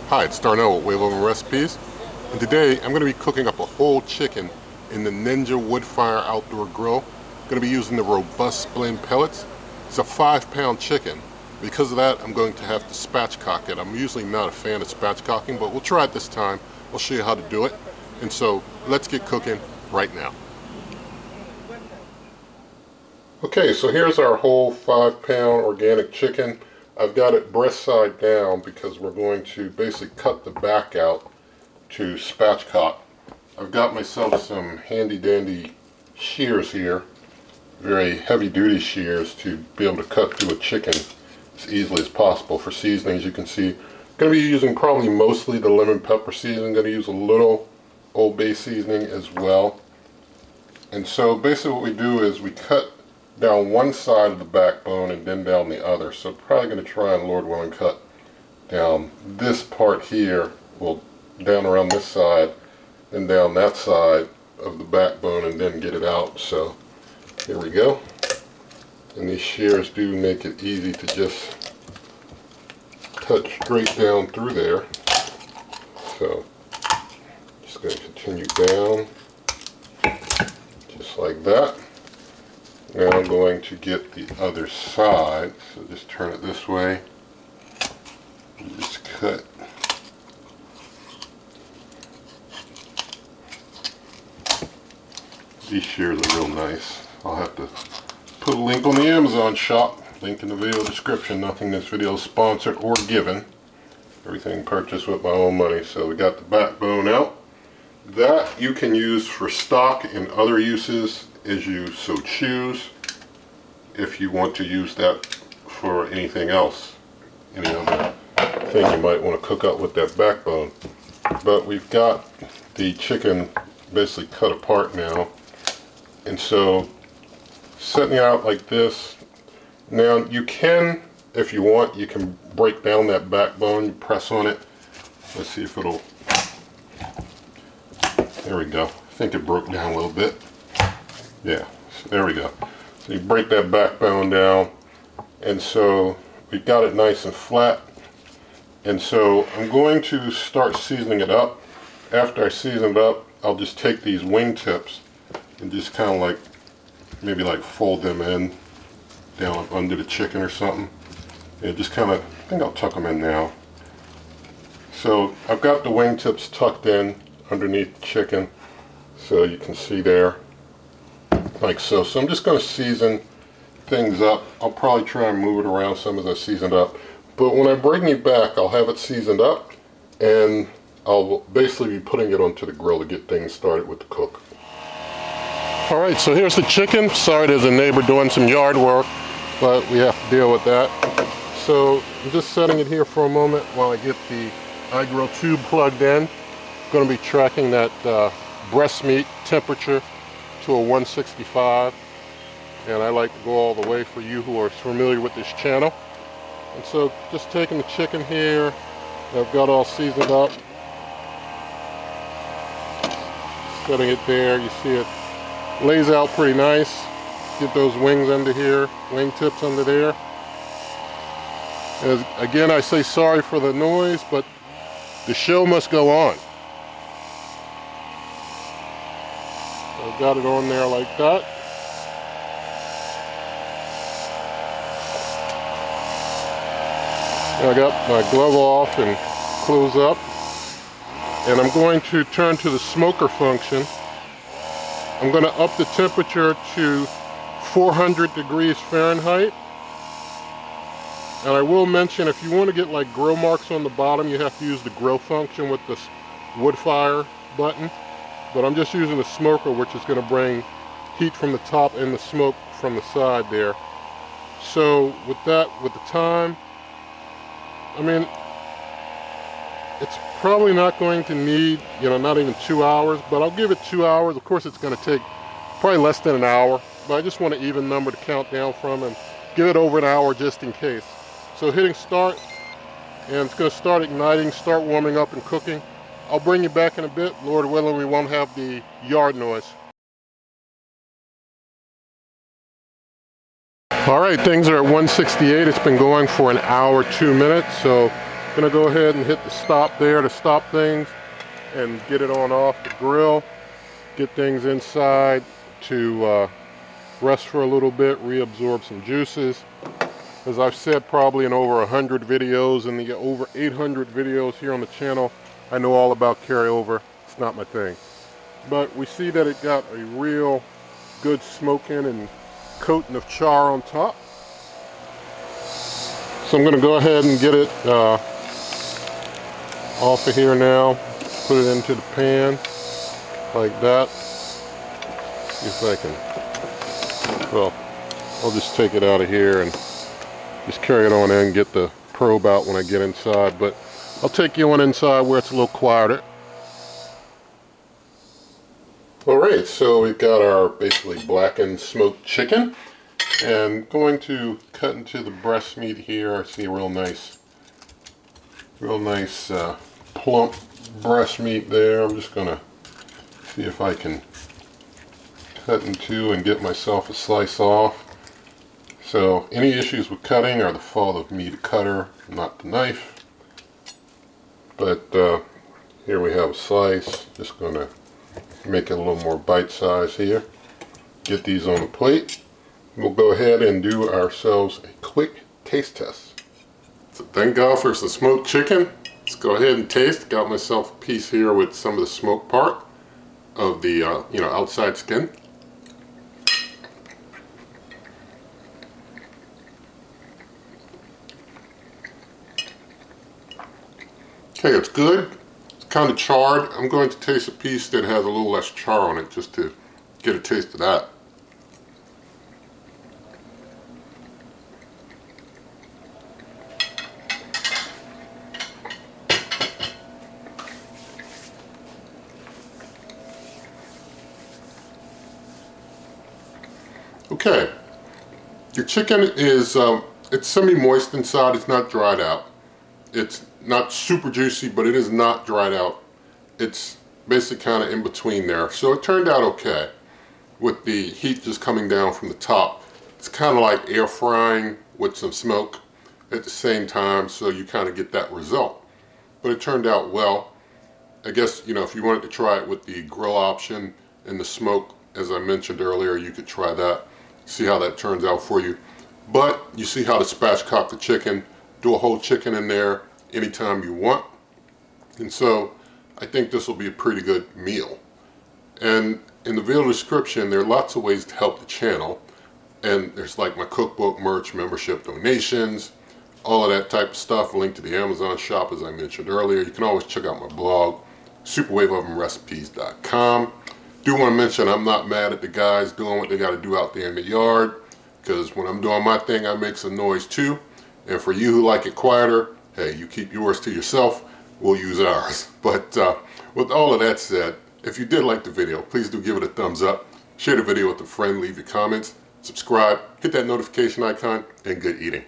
Hi, it's Darnell with Woodfire Recipes, and today I'm going to be cooking up a whole chicken in the Ninja Woodfire Outdoor Grill. I'm going to be using the robust blend pellets. It's a 5-pound chicken. Because of that, I'm going to have to spatchcock it. I'm usually not a fan of spatchcocking, but we'll try it this time. I'll show you how to do it. And so let's get cooking right now. Okay, so here's our whole 5-pound organic chicken. I've got it breast side down because we're going to basically cut the back out to spatchcock. I've got myself some handy dandy shears here, very heavy duty shears to be able to cut through a chicken as easily as possible. For seasonings, you can see I'm going to be using probably mostly the lemon pepper seasoning. I'm going to use a little Old Bay seasoning as well. And so basically what we do is we cut down one side of the backbone and then down the other. So probably going to try and, Lord willing, cut down this part here, well, down around this side, and down that side of the backbone, and then get it out. So here we go. And these shears do make it easy to just cut straight down through there. So just going to continue down just like that. Now I'm going to get the other side, so just turn it this way and just cut. These shears are real nice. I'll have to put a link on the Amazon shop, link in the video description. Nothing in this video is sponsored or given. Everything purchased with my own money. So we got the backbone out. That you can use for stock and other uses as you so choose, if you want to use that for anything else, any other thing you might want to cook up with that backbone. But we've got the chicken basically cut apart now, and so setting it out like this. Now you can, if you want, you can break down that backbone, you press on it. Let's see if it'll, there we go. I think it broke down a little bit. Yeah, so there we go. So you break that backbone down, and so we've got it nice and flat. And so I'm going to start seasoning it up. After I season it up, I'll just take these wingtips and just kind of like, maybe like fold them in down under the chicken or something. And just kind of, I think I'll tuck them in now. So I've got the wingtips tucked in underneath the chicken, so you can see there. Like so. So I'm just going to season things up. I'll probably try and move it around some as I season it up. But when I bring it back, I'll have it seasoned up, and I'll basically be putting it onto the grill to get things started with the cook. Alright, so here's the chicken. Sorry, there's a neighbor doing some yard work, but we have to deal with that. So I'm just setting it here for a moment while I get the iGrill tube plugged in. I'm going to be tracking that breast meat temperature to a 165, and I like to go all the way for you who are familiar with this channel. And so just taking the chicken here, I've got all seasoned up, setting it there. You see it lays out pretty nice. Get those wings under here, wing tips under there. As, again, I say sorry for the noise, but the show must go on. I've got it on there like that. I got my glove off and close up. And I'm going to turn to the smoker function. I'm going to up the temperature to 400 degrees Fahrenheit. And I will mention, if you want to get like grill marks on the bottom, you have to use the grill function with this wood fire button. But I'm just using the smoker, which is going to bring heat from the top and the smoke from the side there. So with that, with the time, I mean, it's probably not going to need, you know, not even 2 hours, but I'll give it 2 hours. Of course, it's going to take probably less than an hour, but I just want an even number to count down from and give it over an hour just in case. So hitting start, and it's going to start igniting, start warming up and cooking. I'll bring you back in a bit. Lord willing, we won't have the yard noise. All right, things are at 168. It's been going for an hour, 2 minutes. So Gonna go ahead and hit the stop there to stop things and get it on off the grill. Get things inside to rest for a little bit, reabsorb some juices. As I've said probably in over 100 videos, and the over 800 videos here on the channel, I know all about carryover. It's not my thing. But we see that it got a real good smoking and coating of char on top. So I'm going to go ahead and get it off of here now. Put it into the pan like that. See if I can, well, I'll just take it out of here and just carry it on in and get the probe out when I get inside. But I'll take you on inside where it's a little quieter. Alright, so we've got our basically blackened smoked chicken, and going to cut into the breast meat here. I see a real nice plump breast meat there. I'm just gonna see if I can cut in two and get myself a slice off. So any issues with cutting are the fault of me, the cutter, not the knife. But here we have a slice. Just gonna make it a little more bite-sized here. Get these on the plate. We'll go ahead and do ourselves a quick taste test. So thank God for some smoked chicken. Let's go ahead and taste. Got myself a piece here with some of the smoked part of the outside skin. Okay, it's good. It's kind of charred. I'm going to taste a piece that has a little less char on it just to get a taste of that. Okay, your chicken is it's semi-moist inside. It's not dried out. It's not super juicy, but it is not dried out. It's basically kind of in between there. So it turned out okay with the heat just coming down from the top. It's kind of like air frying with some smoke at the same time, so you kind of get that result. But it turned out well. I guess, if you wanted to try it with the grill option and the smoke, as I mentioned earlier, you could try that. See how that turns out for you. But you see how to spatchcock the chicken. Do a whole chicken in there anytime you want. And so I think this will be a pretty good meal. And in the video description, there are lots of ways to help the channel. And there's like my cookbook, merch, membership, donations, all of that type of stuff. Link to the Amazon shop, as I mentioned earlier. You can always check out my blog, superwaveovenrecipes.com. Do want to mention I'm not mad at the guys doing what they got to do out there in the yard, because when I'm doing my thing, I make some noise too. And for you who like it quieter, hey, you keep yours to yourself, we'll use ours. But with all of that said, if you did like the video, please do give it a thumbs up, share the video with a friend, leave your comments, subscribe, hit that notification icon, and good eating.